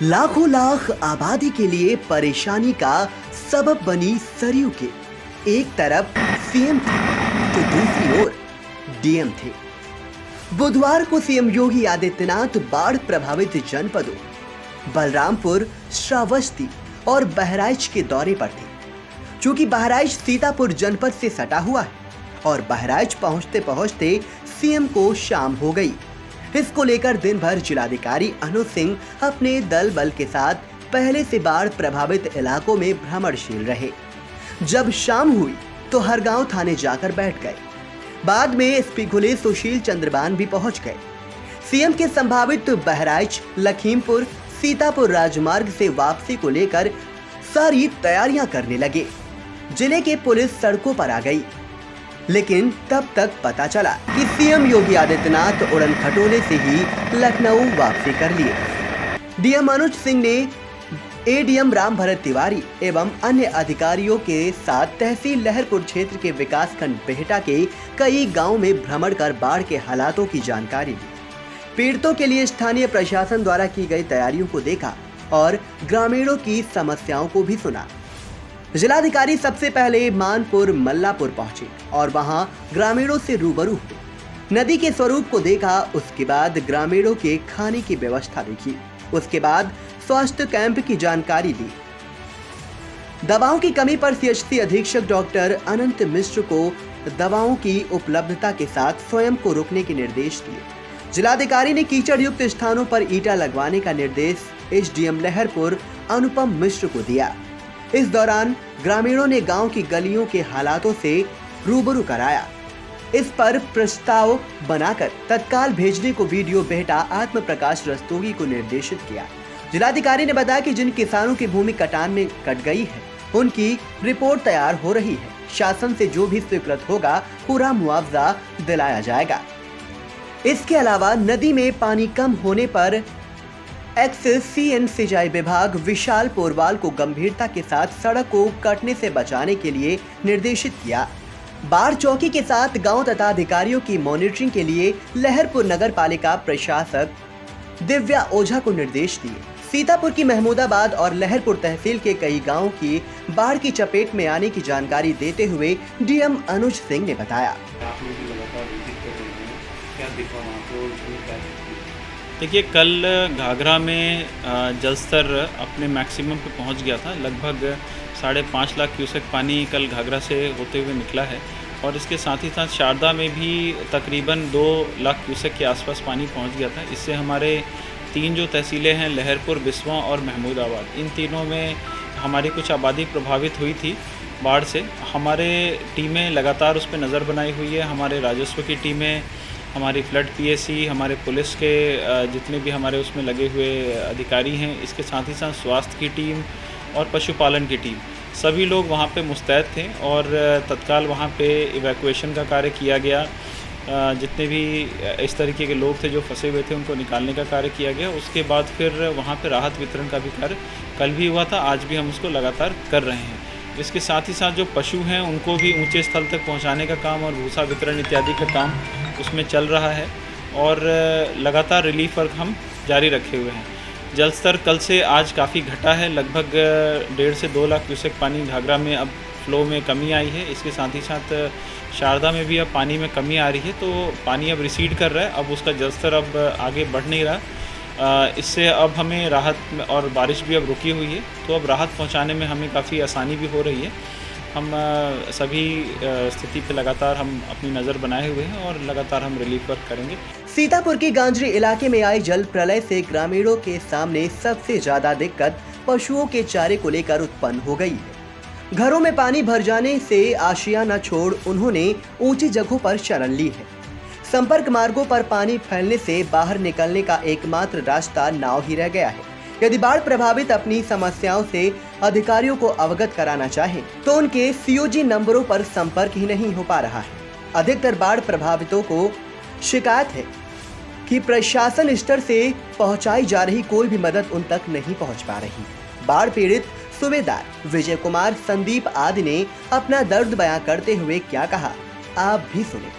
लाखों लाख आबादी के लिए परेशानी का सबब बनी सरयू के एक तरफ सीएम थे तो दूसरी ओर डीएम थे। बुधवार को सीएम योगी आदित्यनाथ बाढ़ प्रभावित जनपदों बलरामपुर, श्रावस्ती और बहराइच के दौरे पर थे। चूंकि बहराइच सीतापुर जनपद से सटा हुआ है और बहराइच पहुंचते पहुंचते सीएम को शाम हो गई। इसको लेकर दिन भर जिलाधिकारी अनुज सिंह अपने दल बल के साथ पहले से बाढ़ प्रभावित इलाकों में भ्रमणशील रहे। जब शाम हुई तो हर गांव थाने जाकर बैठ गए। बाद में एसपी खुले सुशील चंद्रबान भी पहुंच गए। सीएम के संभावित बहराइच, लखीमपुर, सीतापुर राजमार्ग से वापसी को लेकर सारी तैयारियां करने लगे। जिले के पुलिस सड़कों पर आ गई, लेकिन तब तक पता चला कि सीएम योगी आदित्यनाथ उड़न खटोले से ही लखनऊ वापसी कर लिए। डीएम अनुज सिंह ने एडीएम राम भरत तिवारी एवं अन्य अधिकारियों के साथ तहसील लहरपुर क्षेत्र के विकासखंड बेहटा के कई गांवों में भ्रमण कर बाढ़ के हालातों की जानकारी ली। पीड़ितों के लिए स्थानीय प्रशासन द्वारा की गई तैयारियों को देखा और ग्रामीणों की समस्याओं को भी सुना। जिलाधिकारी सबसे पहले मानपुर मल्लापुर पहुंचे और वहां ग्रामीणों से रूबरू हुए। नदी के स्वरूप को देखा, उसके बाद ग्रामीणों के खाने की व्यवस्था देखी, उसके बाद स्वास्थ्य कैंप की जानकारी ली। दवाओं की कमी पर सीएचसी अधीक्षक डॉक्टर अनंत मिश्र को दवाओं की उपलब्धता के साथ स्वयं को रोकने के निर्देश दिए। जिलाधिकारी ने कीचड़ युक्त स्थानों पर ईंटा लगवाने का निर्देश एसडीएम लहरपुर अनुपम मिश्र को दिया। इस दौरान ग्रामीणों ने गांव की गलियों के हालातों से रूबरू कराया। इस पर प्रस्ताव बनाकर तत्काल भेजने को वीडियो बेहटा आत्म प्रकाश रस्तोगी को निर्देशित किया। जिलाधिकारी ने बताया कि जिन किसानों की भूमि कटान में कट गई है, उनकी रिपोर्ट तैयार हो रही है। शासन से जो भी स्वीकृत होगा, पूरा मुआवजा दिलाया जाएगा। इसके अलावा नदी में पानी कम होने पर एक्स-सीएन सिंचाई विभाग विशाल पोरवाल को गंभीरता के साथ सड़क को कटने से बचाने के लिए निर्देशित किया। बाढ़ चौकी के साथ गांव तथा अधिकारियों की मॉनिटरिंग के लिए लहरपुर नगर पालिका प्रशासक दिव्या ओझा को निर्देश दिए। सीतापुर की महमूदाबाद और लहरपुर तहसील के कई गांवों की बाढ़ की चपेट में आने की जानकारी देते हुए डीएम अनुज सिंह ने बताया। देखिए, कल घाघरा में जलस्तर अपने मैक्सिमम पे पहुंच गया था। लगभग 5.5 लाख क्यूसेक पानी कल घाघरा से होते हुए निकला है और इसके साथ ही साथ शारदा में भी तकरीबन 2 लाख क्यूसेक के आसपास पानी पहुंच गया था। इससे हमारे 3 जो तहसीलें हैं, लहरपुर, बिस्वा और महमूदाबाद, इन तीनों में हमारी कुछ आबादी प्रभावित हुई थी बाढ़ से। हमारे टीमें लगातार उस पर नज़र बनाई हुई है। हमारे राजस्व की टीमें, हमारी फ्लड पीएसी, हमारे पुलिस के जितने भी हमारे उसमें लगे हुए अधिकारी हैं, इसके साथ ही साथ स्वास्थ्य की टीम और पशुपालन की टीम, सभी लोग वहाँ पे मुस्तैद थे और तत्काल वहाँ पे इवैक्यूएशन का कार्य किया गया। जितने भी इस तरीके के लोग थे जो फंसे हुए थे, उनको निकालने का कार्य किया गया। उसके बाद फिर वहाँ पे राहत वितरण का भी कार्य कल भी हुआ था, आज भी हम उसको लगातार कर रहे हैं। इसके साथ ही साथ जो पशु हैं, उनको भी ऊंचे स्थल तक पहुंचाने का काम और भूसा वितरण इत्यादि का काम उसमें चल रहा है और लगातार रिलीफ वर्क हम जारी रखे हुए हैं। जल स्तर कल से आज काफ़ी घटा है। लगभग 1.5 से 2 लाख क्यूसेक पानी घाघरा में अब फ्लो में कमी आई है। इसके साथ ही साथ शारदा में भी अब पानी में कमी आ रही है, तो पानी अब रिसीड कर रहा है। अब उसका जल स्तर अब आगे बढ़ नहीं रहा। इससे अब हमें राहत और बारिश भी अब रुकी हुई है, तो अब राहत पहुंचाने में हमें काफ़ी आसानी भी हो रही है। हम सभी स्थिति पे लगातार हम अपनी नज़र बनाए हुए हैं और लगातार हम रिलीफ वर्क करेंगे। सीतापुर के गांजरी इलाके में आई जल प्रलय से ग्रामीणों के सामने सबसे ज्यादा दिक्कत पशुओं के चारे को लेकर उत्पन्न हो गई है। घरों में पानी भर जाने से आशियाना छोड़ उन्होंने ऊंची जगहों पर शरण ली है। संपर्क मार्गों पर पानी फैलने से बाहर निकलने का एकमात्र रास्ता नाव ही रह गया है। यदि बाढ़ प्रभावित अपनी समस्याओं से अधिकारियों को अवगत कराना चाहें, तो उनके सीओजी नंबरों पर संपर्क ही नहीं हो पा रहा है। अधिकतर बाढ़ प्रभावितों को शिकायत है कि प्रशासन स्तर से पहुंचाई जा रही कोई भी मदद उन तक नहीं पहुंच पा रही। बाढ़ पीड़ित सूबेदार विजय कुमार, संदीप आदि ने अपना दर्द बयां करते हुए क्या कहा, आप भी सुने।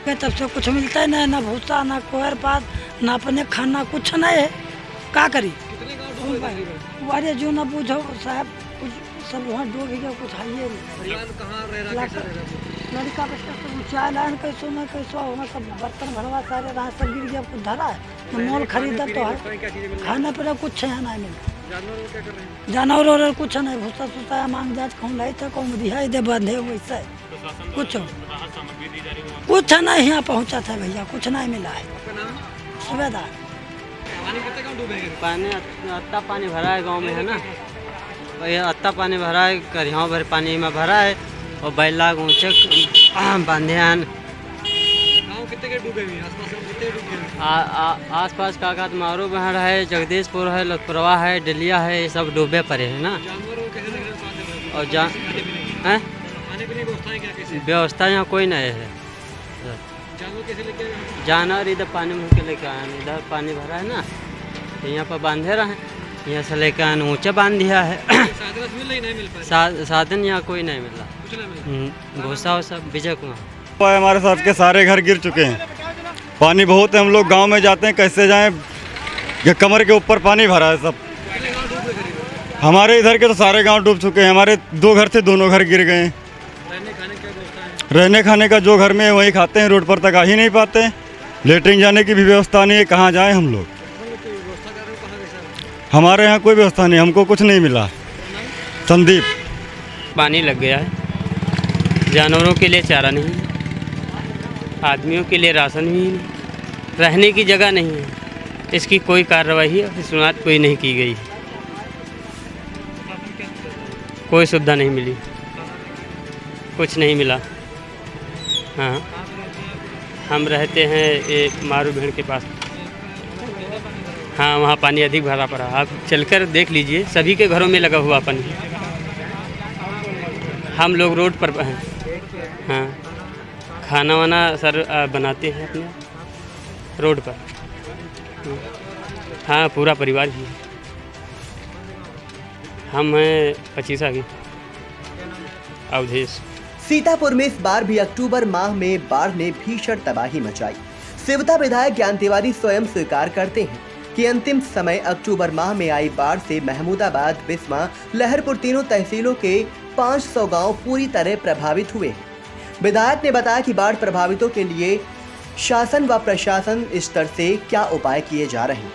तब से कुछ मिलता है ना भूसा, ना कोहर पात, ना अपने खाना, कुछ नहीं है। क्या करी? वारे जो न पूछो साहब, कुछ सब वहाँ डूब गया, कुछ है ही नहीं। लड़का बच्चा सब चाय लान कैसो न कैसो वहाँ सब बर्तन भरवा सारे रात सब गिर गया, कुछ धरा है न मोल खरीदा तो है, खाना पीना कुछ है नहीं मिलता। जानवर और कुछ नहीं, भूसा सुसा मांग जाच कहूँ लाई था कहूँ दिहाई दे बंधे वैसा है, कुछ नहीं यहाँ पहुँचा था भैया, कुछ नहीं मिला है। सुबेदार पानी अत्ता पानी भरा है गांव में है ना, और ये अत्ता पानी भरा है, करियाँ भर पानी में भरा है और बैला ऊँचे बांधे हैं। गाँव कितने के डूबे हुए हैं? आसपास में कितने डूबे हुए हैं? आसपास काकात मारू बहर है, जगदीशपुर है, लखपरवा है, डलिया है, ये सब डूबे पड़े हैं ना। जानवरों के कैसे लग रहे हैं? और खाने पीने की व्यवस्थाएं क्या कैसे? व्यवस्था यहाँ कोई नहीं है। जानवर कैसे लेके आए? जानवर इधर पानी में के लेके आए, इधर पानी भरा है ना, तो यहाँ पर बांधे रहे, यहाँ से लेकर आने ऊँचा बांध दिया है। साधन मिल रही नहीं मिल पाए? साधन यहाँ कोई नहीं मिला। कुछ नहीं मिला। भूसा वूसा विजय कुमार। हमारे साथ के सारे घर गिर चुके हैं, पानी बहुत है, हम लोग गांव में जाते हैं कैसे जाएं, ये कमर के ऊपर पानी भरा है सब। कितने गाँव डूब गए करीब? हमारे इधर के तो सारे गांव डूब चुके हैं, हमारे 2 घर थे, दोनों घर गिर गए हैं। रहने खाने की क्या व्यवस्था है? रहने खाने का जो घर में है वहीं खाते हैं, रोड पर तक आ ही नहीं पाते, लेटरिन जाने की भी व्यवस्था नहीं है, कहाँ जाएँ हम लोग। हम लोग कोई व्यवस्था कर रहे हो, कहाँ कैसा? हमारे यहाँ कोई व्यवस्था नहीं, हमको कुछ नहीं मिला। संदीप। पानी लग गया है, जानवरों के लिए चारा नहीं, आदमियों के लिए राशन भी नहीं, रहने की जगह नहीं है, इसकी कोई कार्रवाई अभी शुरुआत कोई नहीं की गई, कोई सुविधा नहीं मिली, कुछ नहीं मिला। हाँ, हम रहते हैं ये मारू भेड़ के पास। हाँ, वहाँ पानी अधिक भरा पड़ा, आप चलकर देख लीजिए, सभी के घरों में लगा हुआ पानी। हम लोग रोड पर हैं। हाँ, खाना वाना सर बनाते हैं अपने रोड पर। हाँ, पूरा परिवार ही है। हम हैं 25 आगे अवधेश। सीतापुर में इस बार भी अक्टूबर माह में बाढ़ ने भीषण तबाही मचाई। सिवता विधायक ज्ञान तिवारी स्वयं स्वीकार करते हैं कि अंतिम समय अक्टूबर माह में आई बाढ़ से महमूदाबाद, बिस्मा, लहरपुर तीनों तहसीलों के 500 गांव पूरी तरह प्रभावित हुए हैं। विधायक ने बताया कि बाढ़ प्रभावितों के लिए शासन व प्रशासन स्तर से क्या उपाय किए जा रहे हैं।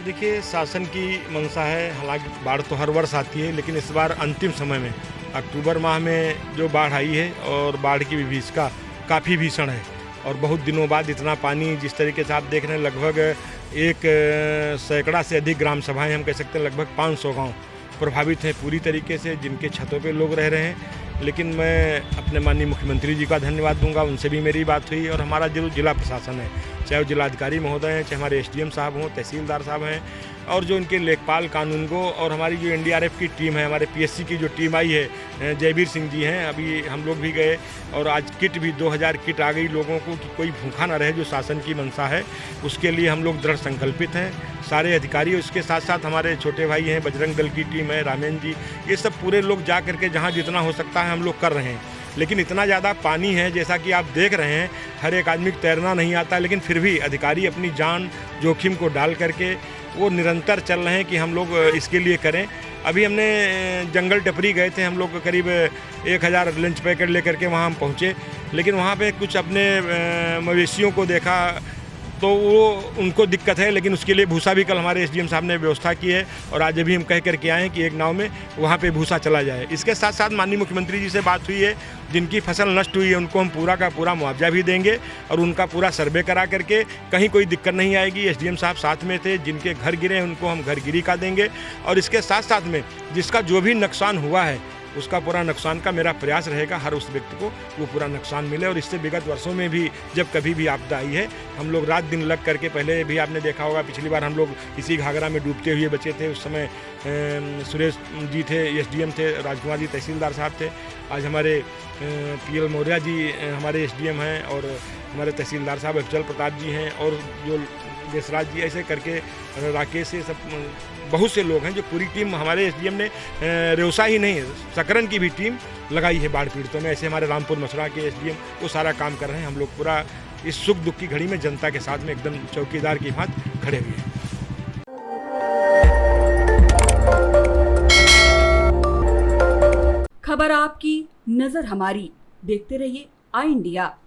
देखिए, शासन की मंशा है, हालांकि बाढ़ तो हर वर्ष आती है, लेकिन इस बार अंतिम समय में अक्टूबर माह में जो बाढ़ आई है और बाढ़ की विभीषिका काफ़ी भीषण है और बहुत दिनों बाद इतना पानी, जिस तरीके से आप देख रहे हैं, लगभग 1 सैकड़ा से अधिक ग्राम सभाएं, हम कह सकते हैं लगभग 500 गांव प्रभावित हैं पूरी तरीके से, जिनके छतों पे लोग रह रहे हैं। लेकिन मैं अपने माननीय मुख्यमंत्री जी का धन्यवाद दूंगा, उनसे भी मेरी बात हुई, और हमारा जो जिला प्रशासन है, चाहे वो जिलाधिकारी महोदय हैं, चाहे हमारे एसडीएम साहब हों, तहसीलदार साहब हैं, और जो इनके लेखपाल कानूनगो, और हमारी जो एनडीआरएफ की टीम है, हमारे पीएससी की जो टीम आई है, जयवीर सिंह जी हैं, अभी हम लोग भी गए और आज किट भी 2000 किट आ गई लोगों को कि कोई भूखा ना रहे, जो शासन की मंशा है उसके लिए हम लोग दृढ़ संकल्पित हैं, सारे अधिकारी। उसके साथ साथ हमारे छोटे भाई हैं, बजरंग दल की टीम है, रामेन जी, ये सब पूरे लोग जा करके जहाँ जितना हो सकता है हम लोग कर रहे हैं। लेकिन इतना ज़्यादा पानी है, जैसा कि आप देख रहे हैं, हर एक आदमी को तैरना नहीं आता, लेकिन फिर भी अधिकारी अपनी जान जोखिम को डाल करके वो निरंतर चल रहे हैं कि हम लोग इसके लिए करें। अभी हमने जंगल टपरी गए थे, हम लोग करीब 1000 लंच पैकेट लेकर के वहाँ हम पहुँचे, लेकिन वहाँ पे कुछ अपने मवेशियों को देखा तो वो उनको दिक्कत है, लेकिन उसके लिए भूसा भी कल हमारे एसडीएम साहब ने व्यवस्था की है, और आज अभी हम कह करके आए हैं कि एक नाव में वहाँ पे भूसा चला जाए। इसके साथ साथ माननीय मुख्यमंत्री जी से बात हुई है, जिनकी फसल नष्ट हुई है उनको हम पूरा का पूरा मुआवजा भी देंगे और उनका पूरा सर्वे करा करके कहीं कोई दिक्कत नहीं आएगी। एसडीएम साहब साथ में थे, जिनके घर गिरे हैं उनको हम घर गिरी का देंगे, और इसके साथ साथ में जिसका जो भी नुकसान हुआ है उसका पूरा नुकसान का मेरा प्रयास रहेगा, हर उस व्यक्ति को वो पूरा नुकसान मिले। और इससे विगत वर्षों में भी जब कभी भी आपदा आई है, हम लोग रात दिन लग करके, पहले भी आपने देखा होगा, पिछली बार हम लोग इसी घाघरा में डूबते हुए बचे थे, उस समय सुरेश जी थे, एसडीएम थे, राजकुमार जी तहसीलदार साहब थे, आज हमारे पीएल मौर्या जी हमारे एसडीएम हैं, और हमारे तहसीलदार साहब अफजल प्रताप जी हैं, और जो देशराज जी, ऐसे करके राकेश से सब बहुत से लोग हैं, जो पूरी टीम हमारे एसडीएम ने रेवसा ही नहीं, सकरन की भी टीम लगाई है बाढ़ पीड़ितों में। ऐसे हमारे रामपुर मसरा के एसडीएम वो सारा काम कर रहे हैं। हम लोग पूरा इस सुख दुख की घड़ी में जनता के साथ में एकदम चौकीदार की भांति खड़े हुए हैं। खबर आपकी, नजर हमारी। देखते रहिए आई इंडिया।